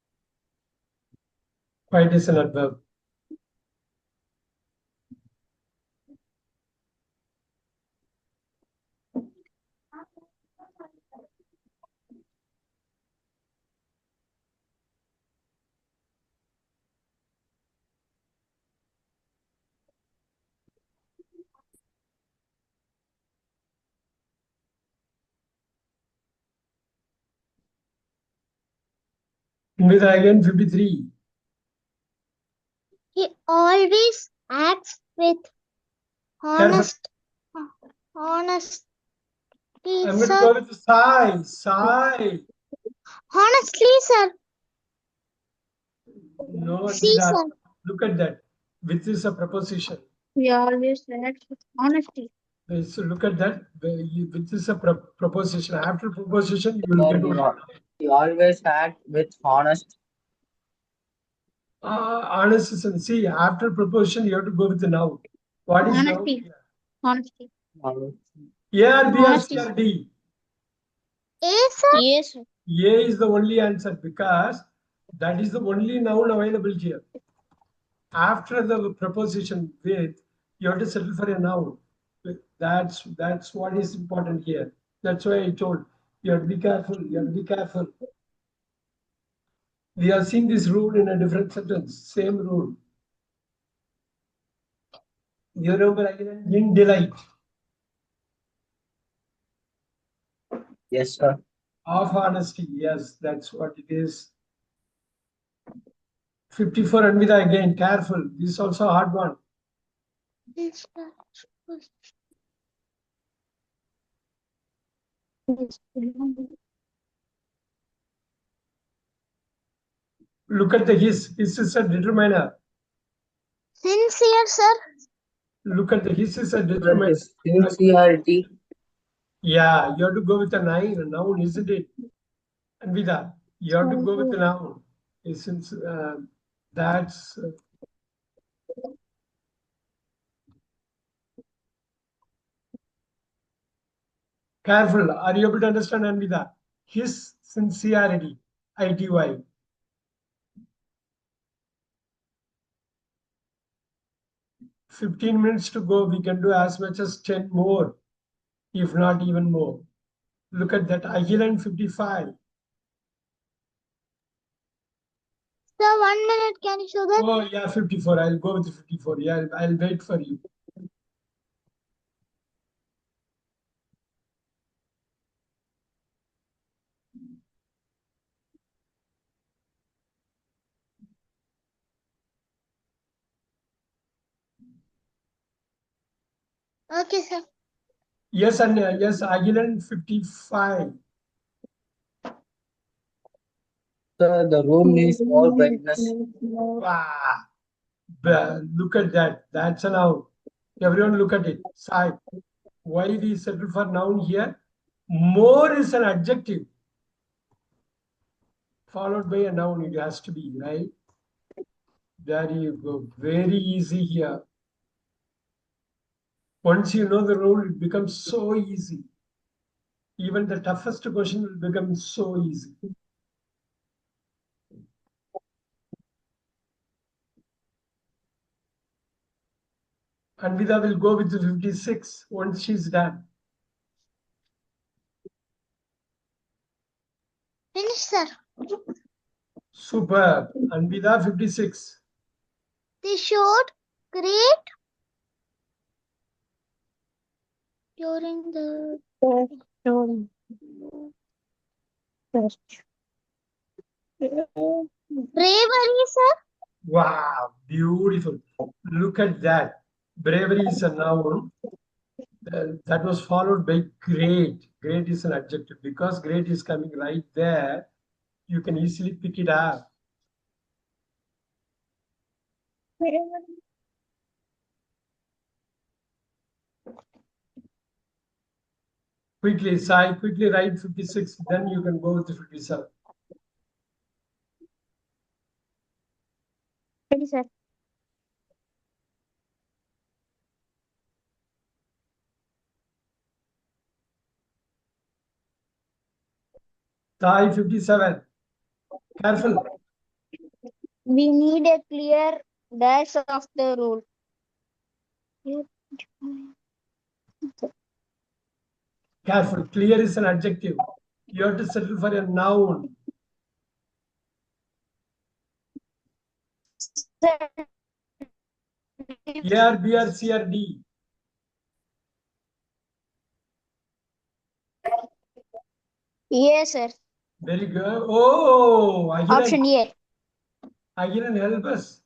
With again 53. He always acts with honesty, I'm going to sir. go with sigh. Sigh. Honestly, sir. No, See, Anvita, sir. look at that. With is a preposition. We always act with honesty. So look at that. With is a preposition. After preposition, you will Sir, get one. we always act with honest. Honest is see, after preposition, you have to go with the noun. What is noun? Honesty. Honesty. A or B or Honesty. C or D? A, sir. Yes, sir. A is the only answer because that is the only noun available here. After the preposition with, you have to settle for a noun. That's what is important here. That's why I told you have to be careful. You have to be careful. We have seen this rule in a different sentence. Same rule. You remember again in delight. Yes, sir. Of honesty. Yes, that's what it is. 54 Anvita again. Careful. This is also a hard one. Yes, sir. Look at the his. His is a determiner. Sincere, sir. Look at the his is a Sir, determiner. his sincerity. Yeah, you have to go with a noun, isn't it? Anvita, you have to go with the noun. Since that's careful. Are you able to understand, Anvita? His sincerity, ITY. "15 minutes to go. We can do as much as 10 more, if not even more. Look at that. Agilan 55. Sir, 1 minute. Can you show that? Oh, yeah, 54. I'll go with 54. Yeah, I'll wait for you. Okay, sir. Yes, and yes, Agilan 55. Sir, the room needs more brightness. Wow. Look at that. That's a noun. Everyone look at it. Side. Why we settle for noun here? More is an adjective followed by a noun. It has to be, right? There you go. Very easy here. Once you know the rule, it becomes so easy. Even the toughest question will become so easy. Anvita will go with the 56 once she's done. Finish, sir. Superb. Anvita 56. They showed great during the bravery, sir. Wow, beautiful. Look at that. Bravery is a noun. That was followed by great. Great is an adjective. Because great is coming right there, you can easily pick it up. Quickly, Sai, quickly write 56, then you can go with the 57. Ready, sir. Thai 57. Careful. We need a clear dash of the rule. Careful. Clear is an adjective. You have to settle for a noun. A or B or C or D. Yes, sir. Very good. Oh, Option A. Agilan, help us.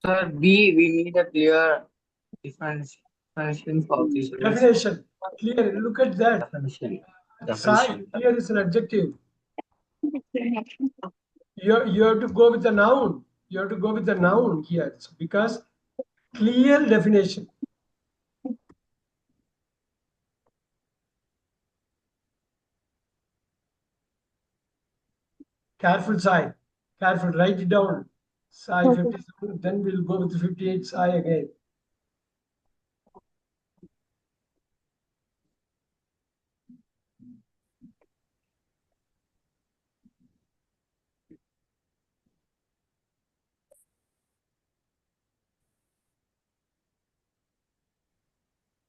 Sir, B, we need a clear definition for this. Definition. Clear. Look at that. Definition. Sai, clear is an adjective. You have to go with the noun. You have to go with the noun here. So because clear definition. Careful, Sai. Careful. Write it down. Sai 57. Then we'll go with 58. Sai again.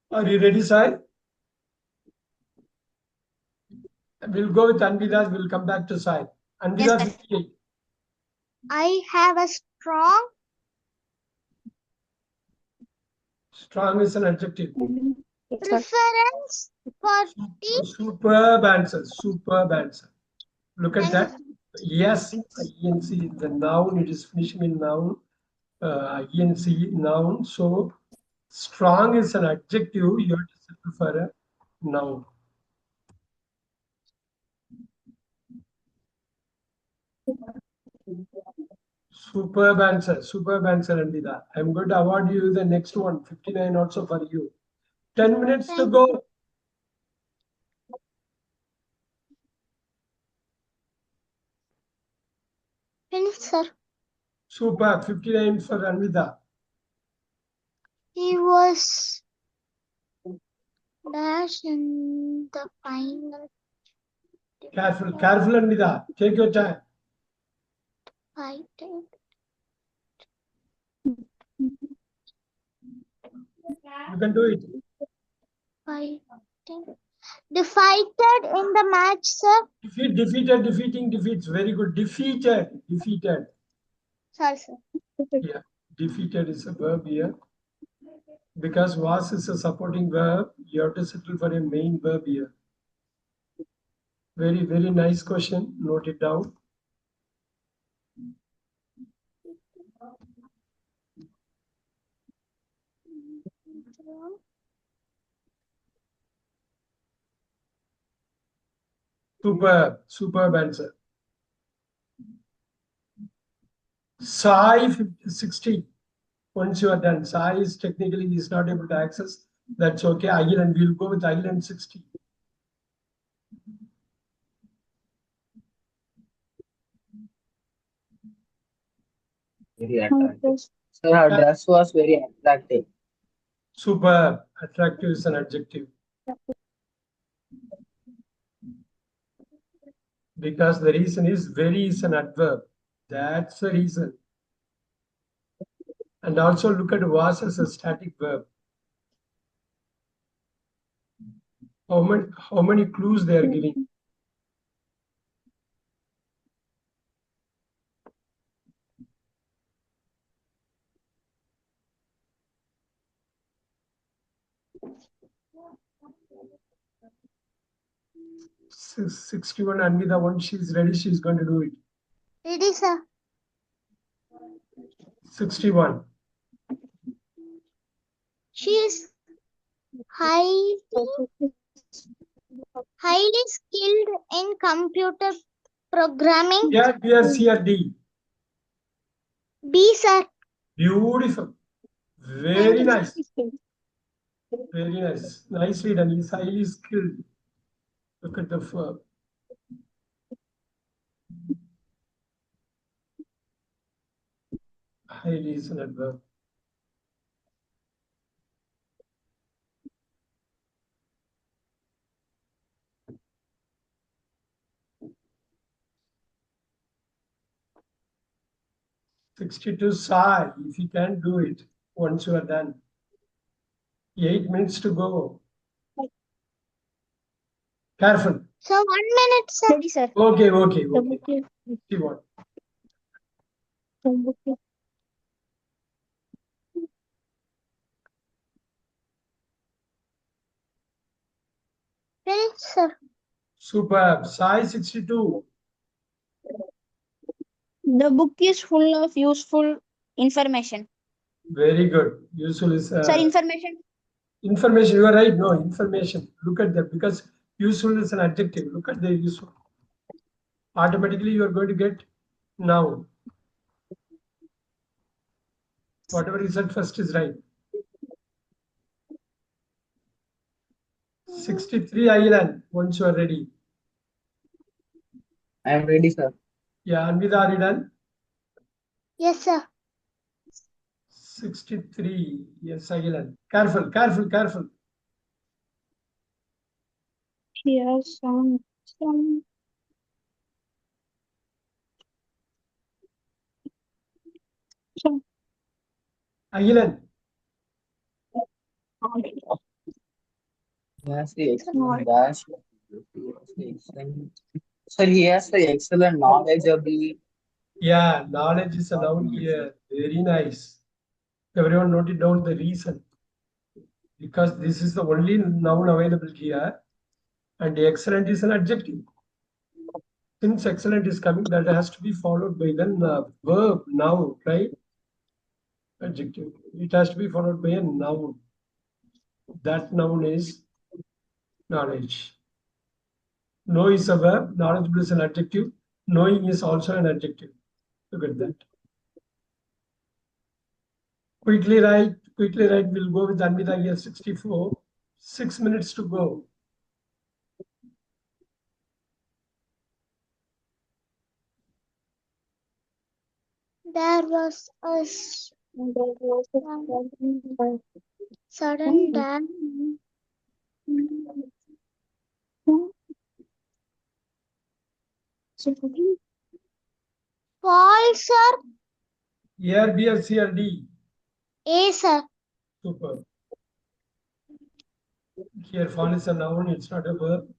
Are you ready, Sai? We'll go with Anvidas. We'll come back to Sai. Anvida, Yes, sir. 58. I have a strong Strong is an adjective. preference for tea. Superb answer. Superb answer. Look at that. Yes, INC, the noun, it is finishing in noun. INC, noun. So, strong is an adjective. You have to settle for a noun. Superb answer, Andida. I'm going to award you the next one, 59 also for you. 10 minutes to go. Finish, sir. Superb, 59 for Anvida. He was dash in the final Careful, Anvida. Take your time. fight. You can do it. Defeated in the match, sir. Defeated, defeating, defeats. Very good. Defeated. Sorry, sir. Yeah, defeated is a verb here. Because was is a supporting verb, you have to settle for a main verb here. Very, very nice question. Note it down. Superb answer. Sai 60. Once you are done, Sai is technically is not able to access. That's okay. Agilan, we'll go with Agilan 60. Very attractive. Sir, her dress was very attractive. Superb. Attractive is an adjective. Because the reason is very is an adverb. That's the reason. And also look at was as a static verb. How many clues they are giving? So 61 and the one she's ready, she's going to do it. Ready, sir. 61. She is highly skilled in computer programming. Yeah, B or C or D. B, sir. Beautiful. Very nice. Very nice. Nicely done. He's highly skilled. Look at the verb. Highly is an adverb. "62 Sai, if you can do it once you are done. 8 minutes to go. Careful. So 1 minute, sir. Ready, sir. Okay. The book is. See what? The book is. Ready, sir. Superb. Sai 62. The book is full of useful information. Very good. Useful is Sir, information. information. You are right. No, information. Look at that because useful is an adjective. Look at the useful. Automatically you are going to get noun. Whatever you said first is right. 63 Island, once you are ready. I am ready, sir. Yeah, Anvida, are you done? Yes, sir. 63. Yes, Island. Careful. Here, some. Island. He has the excellent dash. He has the excellent. Sir, he has the excellent knowledge of the. Yeah, knowledge is a noun here. Very nice. Everyone note it down the reason. Because this is the only noun available here. And excellent is an adjective. Since excellent is coming, that has to be followed by then verb, noun, right? Adjective. It has to be followed by a noun. That noun is knowledge. Know is a verb, knowledgeable is an adjective, knowing is also an adjective. Look at that. Quickly write, we'll go with Anvita here 64. 6 minutes to go. There was a sudden dash. Fall, sir. Here, B, or C, or D. A, sir. Super. Here, fall is a noun, it's not a verb.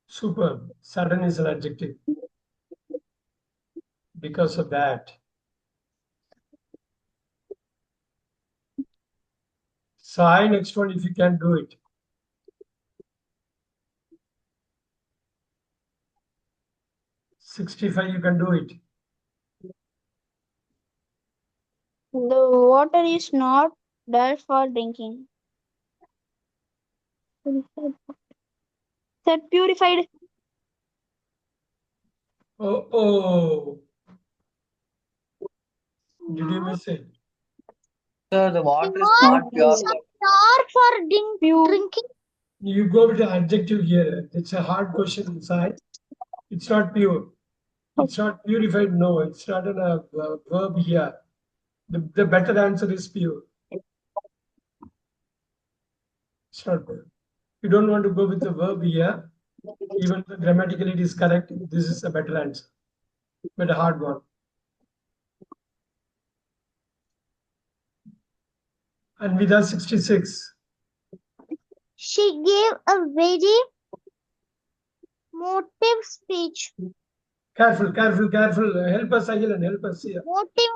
Super. Sudden is an adjective. Because of that. Sai, next one, if you can do it. 65, you can do it. The water is not dull for drinking. Sir, purified. Oh. Did you miss it? Sir, the water is not pure. Pure for drinking. You go with the adjective here. It's a hard question inside. It's not pure. It's not purified. No, it's not a verb here. The better answer is pure. It's not pure. You don't want to go with the verb here. Even though grammatically it is correct, this is a better answer. But a hard one. And with us 66. She gave a very motive speech. Careful. Help us, Agilan. Help us here. Motive.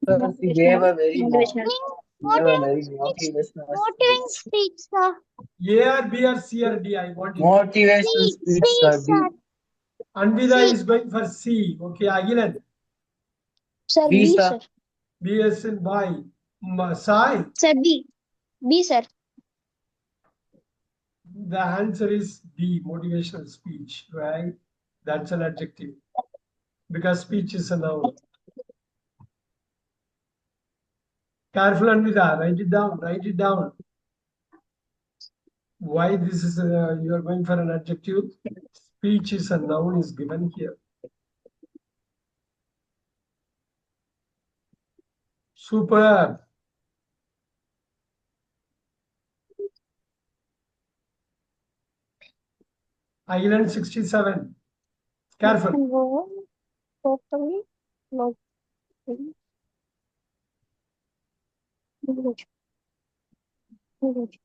Sir, he gave a very Motivating speech, sir. A or B or C or D, I want it. motivational speech, sir. Anvida is going for C. Okay, Agilan. Sir, B, B, sir. sir. B as in boy. Sai. Sir, B. B, sir. The answer is D, motivational speech, right? That's an adjective. Because speech is a noun. Careful, Anvida. Write it down. Why this is you are going for an adjective? Speech is a noun is given here. Superb. Island 67. Careful. Totally. No. English. English.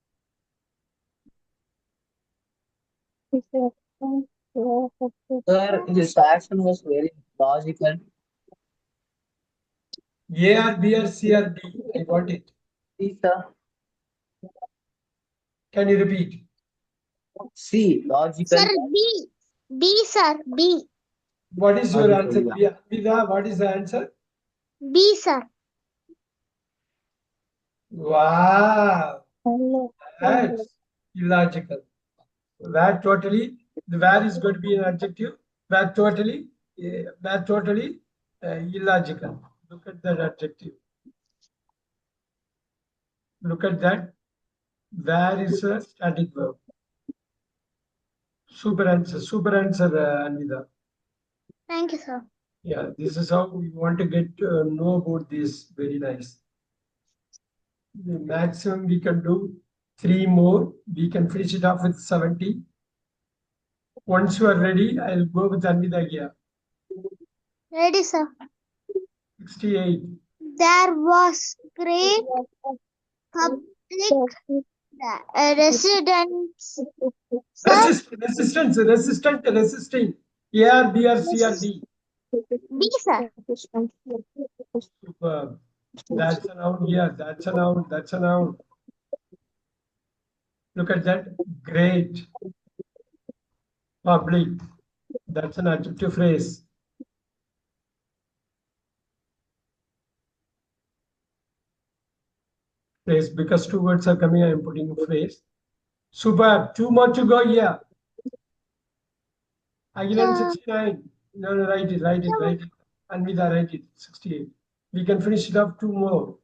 Sir, his action was very logical. A or B or C or D. I want it. C, sir. Can you repeat? C, logical. Sir, B. B, sir. B. What is your Logical, answer? yeah. Vida, what is the answer? B, sir. Wow. That's illogical. Where totally, the where is going to be an adjective. Where totally illogical. Look at that adjective. Look at that. Where is a static verb? Super answer, Anvida. Thank you, sir. Yeah, this is how we want to get know about this. Very nice. The maximum we can do 3 more. We can finish it off with 70. Once you are ready, I'll go with Anvida here. Ready, sir. 68. There was great public residence. Sir, Resisting. A or B or C or D. B, sir. Superb. That's a noun here. That's a noun. That's a noun. Look at that. Great. Public. That's an adjective phrase. Phrase, because 2 words are coming, I am putting a phrase. Superb. 2 more to go here. Island 69. No, write it. Anvida, write it. 68. We can finish it up 2 more.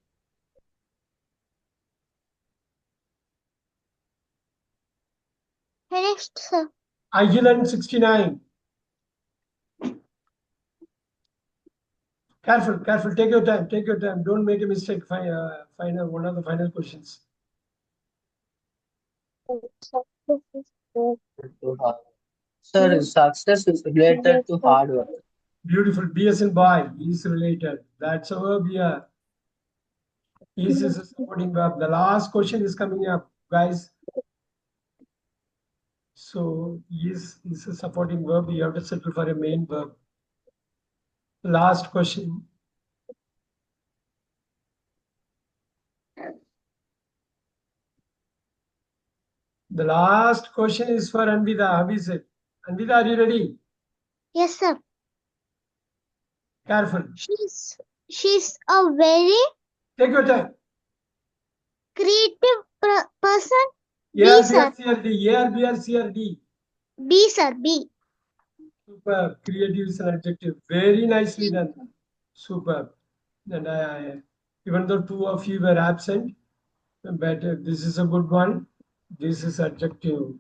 Finished, sir. Island 69. Careful. Take your time. Don't make a mistake. Final one of the final questions. Sir, success is related to hard work. Beautiful. B as in boy is related. That's a verb here. Is a supporting verb. The last question is coming up, guys. So is a supporting verb. You have to settle for a main verb. Last question. The last question is for Anvida. How is it? Anvida, are you ready? Yes, sir. Careful. She's a very Take your time. creative person. A, B, B, sir. C, or D. A, B, or C, or D. B, sir. B. Superb. Creative is an adjective. Very nicely done. Superb. And even though 2 of you were absent, but this is a good one. This is adjective.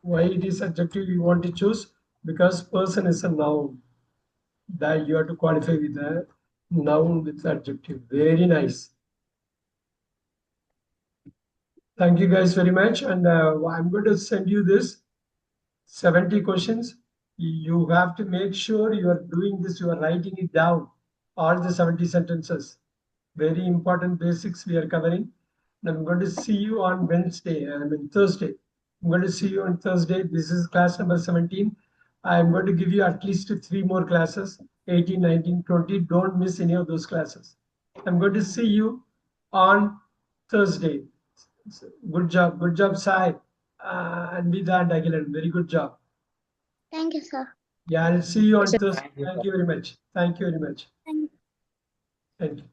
Why it is adjective you want to choose? Because person is a noun. That you have to qualify with a noun with adjective. Very nice. Thank you guys very much. And I'm going to send you this 70 questions. You have to make sure you are doing this, you are writing it down, all the 70 sentences. Very important basics we are covering. And I'm going to see you on Thursday. I'm going to see you on Thursday. This is class number 17. I'm going to give you at least 3 more classes, 18, 19, 20. Don't miss any of those classes. I'm going to see you on Thursday. Good job, Sai. And Vida and Agilan. Very good job. Thank you, sir. Yeah, I'll see you on Yes, sir. Thursday. Thank you very much. Thank you. Thank you.